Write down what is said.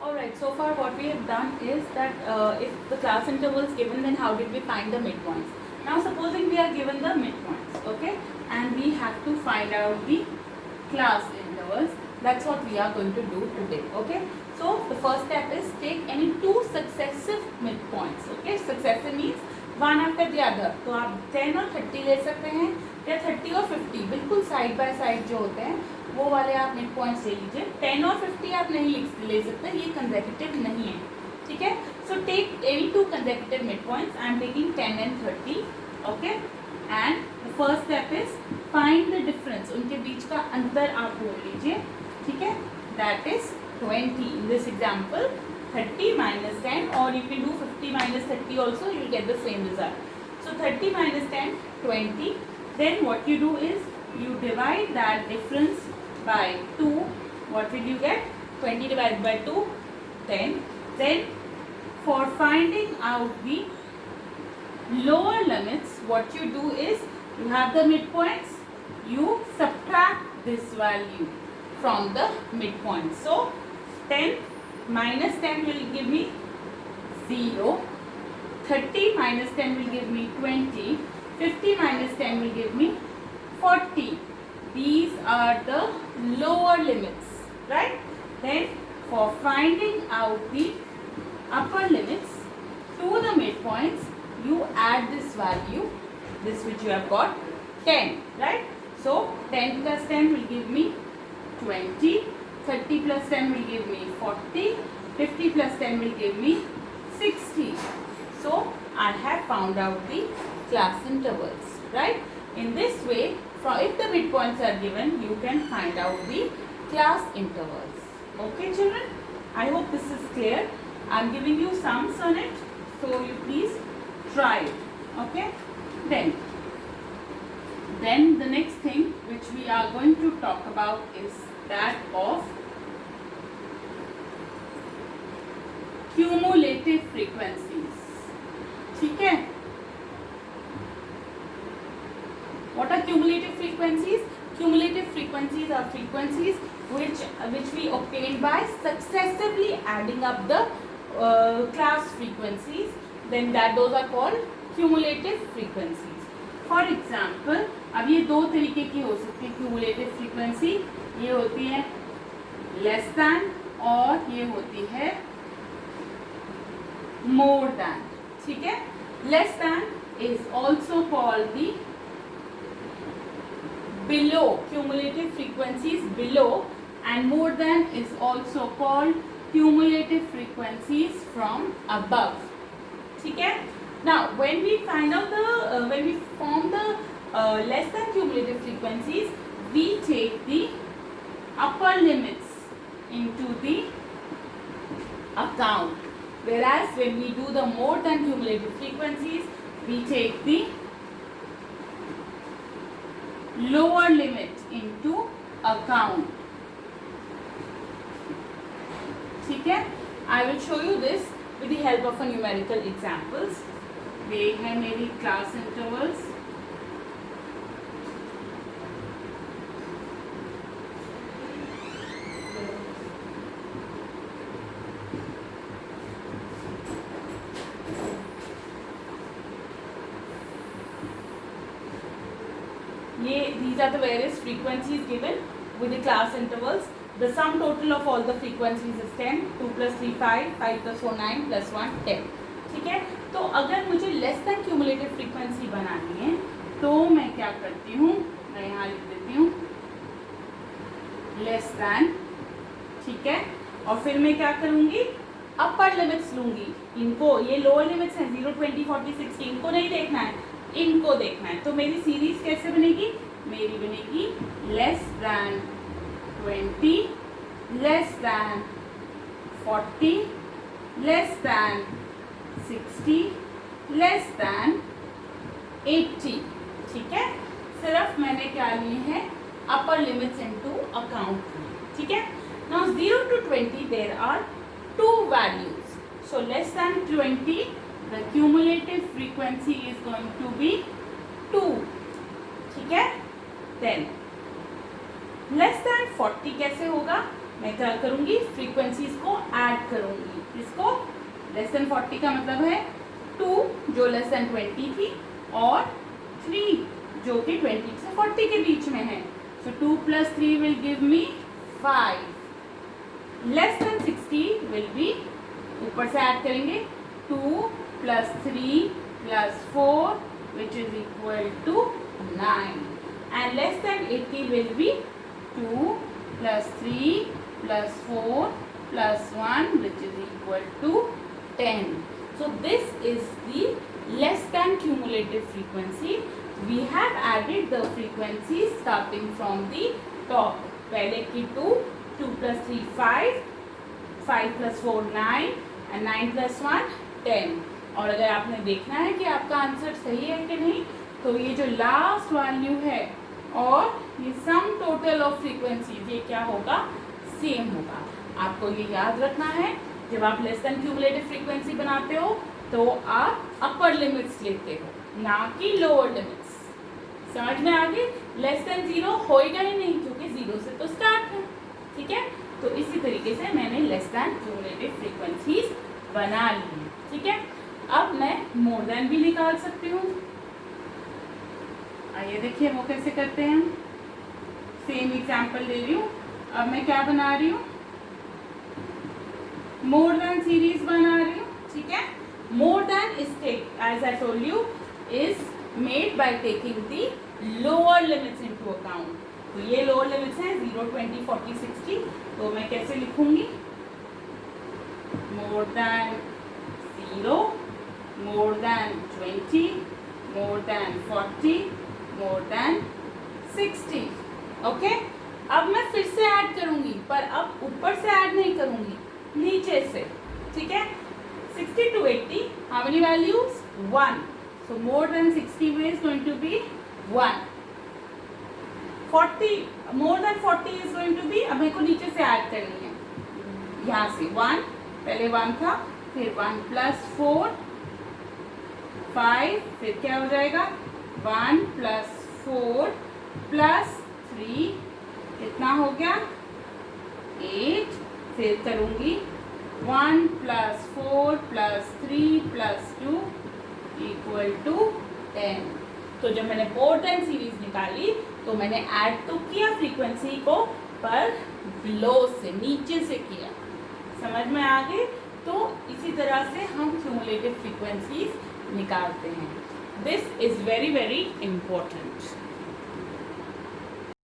Alright, so far what we have done is that if the class interval is given, then how did we find the midpoints? Now supposing we are given the midpoints, okay, and we have to find out the class intervals. That's what we are going to do today, okay. So the first step is take any two successive midpoints, okay. Successive means one after the other. तो आप 10 और 30 ले सकते हैं या 30 और 50 बिल्कुल side by side जो होते हैं वो वाले आप मिड पॉइंट्स ले लीजिए. 10 और 50 आप नहीं ले सकते, ये कंसेक्यूटिव नहीं है, ठीक है. So take any two consecutive mid points. I am taking 10 and 30, okay. And the first step is find the difference. उनके बीच का अंतर आप ढूंढ लीजिए, ठीक है. That is 20. In this example 30 minus 10, or you can do 50 minus 30 also, you will get the same result. So 30 minus 10, 20. Then what you do is you divide that difference by 2. What will you get? 20 divided by 2, 10. Then for finding out the lower limits, what you do is you have the midpoints, you subtract this value from the midpoint. So 10 minus 10 will give me 0. 30 minus 10 will give me 20. 50 minus 10 will give me 40. These are the lower limits, right? Then for finding out the upper limits to the midpoints, you add this value, this which you have got, 10, right? So 10 plus 10 will give me 20. 30 plus 10 will give me 40. 50 plus 10 will give me 60. So I have found out the class intervals, right? In this way, if the midpoints are given, you can find out the class intervals. Okay, children? I hope this is clear. I am giving you sums on it, so you please try it. Okay? Then the next thing which we are going to talk about is that of cumulative frequencies. ठीक है? What are cumulative frequencies? Cumulative frequencies are frequencies which we obtain by successively adding up the class frequencies. Then those are called cumulative frequencies. For example, अब ये दो तरीके की हो सकती है cumulative frequency. ये होती है less than और ये होती है more than. ठीक है? Less than is also called the below. Cumulative frequencies below, and more than is also called cumulative frequencies from above. ठीक है? Now when we find out when we form the less than cumulative frequencies, we take the upper limits into the account, whereas when we do the more than cumulative frequencies, we take the lower limit into account. ठीक है? I will show you this with the help of a numerical examples. ये है मेरी class intervals. These are the various frequencies given with the class intervals. The sum total of all the frequencies is 10. 2 plus 3 5, 5 plus 4 9, plus 1 10. ठीक है? तो अगर मुझे less than cumulative frequency बनानी है तो मैं क्या करती हूँ, मैं यहाँ लिख देती हूँ लेस देन. ठीक है? और फिर मैं क्या करूँगी, अपर लिमिट्स लूँगी. इनको, ये लोअर लिमिट्स हैं 0 20 40 60, इनको नहीं देखना है, इनको देखना है. तो मेरी सीरीज कैसे बनेगी, मेरी बनेगी less than 20, less than 40, less than 60, less than 80. ठीक है? सिर्फ मैंने क्या लिए हैं, अपर लिमिट्स इनटू अकाउंट. ठीक है? Now 0 to 20 there are two values. So less than 20, the cumulative frequency is going to be 2. ठीक है? Then लेस दैन 40 कैसे होगा, मैं क्या करूंगी, फ्रीक्वेंसीज को ऐड करूँगी। किसको? लेस देन 40 का मतलब है 2 जो लेस देन 20 थी और 3 जो कि 20 से 40 के बीच में है। सो 2 + 3 will give me 5। Less than 60 will be, ऊपर से ऐड करेंगे 2 + 3 + 4 which is equal to 9, and less than 80 will be 2 + 3 + 4 + 1 which is equal to 10. So this is the less than cumulative frequency. We have added the frequencies starting from the top. पहले की 2 + 3 5, 5 + 4 9 and 9 + 1 10. और अगर आपने देखना है कि आपका answer सही है कि नहीं, तो ये जो लास्ट वैल्यू है और ये सम टोटल ऑफ फ्रीक्वेंसीज ये क्या होगा? सेम होगा। आपको ये याद रखना है, जब आप लेस देन क्यूमुलेटिव फ्रीक्वेंसी बनाते हो तो आप अपर लिमिट्स लेते हो, ना कि लोअर लिमिट्स। समझ में आ गई? लेस देन 0 होएगा ही नहीं क्योंकि 0 से तो स्टार्ट है। ठीक है, तो इसी तरीके से मैंने लेस देन क्यूमुलेटिव फ्रीक्वेंसीज बना ली है। ठीक है, अब मैं मोर देन भी निकाल सकती हूँ। आइए देखिए वो कैसे करते हैं। सेम एग्जाम्पल ले रही हूँ। अब मैं क्या बना रही हूँ? मोर देन सीरीज बना रही हूँ। ठीक है, more than is as I told you is made by taking the lower limits into account. तो ये लोअर लिमिट्स हैं 0 20 40 60। तो मैं कैसे लिखूंगी? More than 0, more than 20, more than 40, more than 60. Okay, अब मैं फिर से ऐड करूंगी, पर अब ऊपर से ऐड नहीं करूंगी, नीचे से। ठीक है, 60 to 80, how many values? 1. So more than 60 is going to be 1. 40, more than 40 is going to be, अब मेरे को नीचे से ऐड करनी है, यहाँ से 1, पहले 1 था, फिर 1 + 4 5, फिर क्या हो जाएगा? 1 + 4 + 3, कितना हो गया? 8। फिर करूँगी 1 + 4 + 3 + 2 = 10। तो जब मैंने मोर देन सीरीज निकाली तो मैंने ऐड तो किया फ्रीक्वेंसी को, पर लो से, नीचे से किया। समझ में आ गई? तो इसी तरह से हम क्यूमुलेटिव फ्रीक्वेंसीज निकालते हैं। This is very very important.